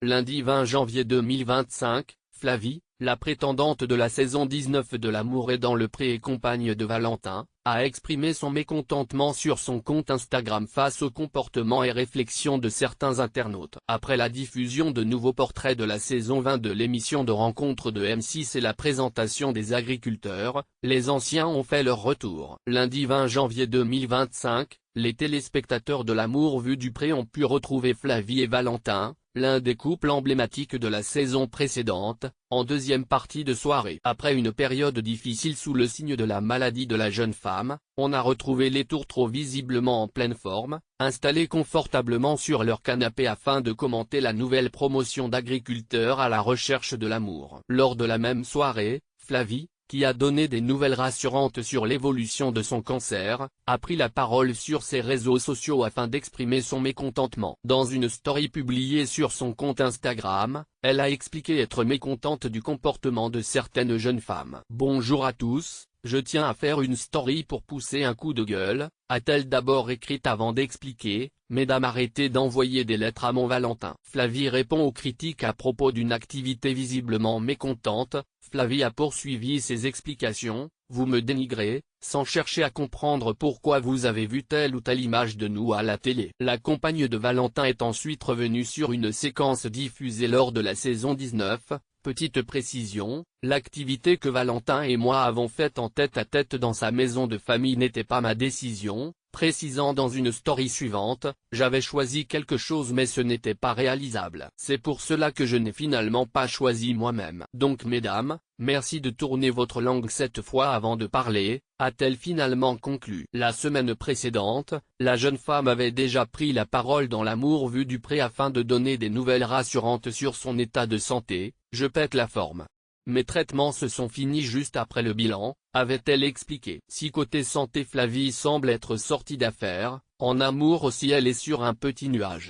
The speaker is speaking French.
Lundi 20 janvier 2025, Flavie, la prétendante de la saison 19 de L'amour est dans le pré et compagne de Valentin, a exprimé son mécontentement sur son compte Instagram face au comportement et réflexions de certains internautes. Après la diffusion de nouveaux portraits de la saison 20 de l'émission de rencontre de M6 et la présentation des agriculteurs, les anciens ont fait leur retour. Lundi 20 janvier 2025, les téléspectateurs de L'amour vu du pré ont pu retrouver Flavie et Valentin, l'un des couples emblématiques de la saison précédente, en deuxième partie de soirée. Après une période difficile sous le signe de la maladie de la jeune femme, on a retrouvé les tourtereaux visiblement en pleine forme, installés confortablement sur leur canapé afin de commenter la nouvelle promotion d'agriculteurs à la recherche de l'amour. Lors de la même soirée, Flavie, qui a donné des nouvelles rassurantes sur l'évolution de son cancer, a pris la parole sur ses réseaux sociaux afin d'exprimer son mécontentement. Dans une story publiée sur son compte Instagram, elle a expliqué être mécontente du comportement de certaines jeunes femmes. « Bonjour à tous, je tiens à faire une story pour pousser un coup de gueule », a-t-elle d'abord écrite avant d'expliquer. « Mesdames, arrêtez d'envoyer des lettres à mon Valentin ». Flavie répond aux critiques à propos d'une activité visiblement mécontente. Flavie a poursuivi ses explications. « Vous me dénigrez, sans chercher à comprendre pourquoi vous avez vu telle ou telle image de nous à la télé ». La compagne de Valentin est ensuite revenue sur une séquence diffusée lors de la saison 19. Petite précision, l'activité que Valentin et moi avons faite en tête-à-tête dans sa maison de famille n'était pas ma décision, précisant dans une story suivante, « J'avais choisi quelque chose mais ce n'était pas réalisable. C'est pour cela que je n'ai finalement pas choisi moi-même. Donc mesdames, merci de tourner votre langue cette fois avant de parler », a-t-elle finalement conclu. La semaine précédente, la jeune femme avait déjà pris la parole dans L'amour vu du pré afin de donner des nouvelles rassurantes sur son état de santé. « Je pète la forme. Mes traitements se sont finis juste après le bilan », avait-elle expliqué. Si côté santé Flavie semble être sortie d'affaire, en amour aussi elle est sur un petit nuage.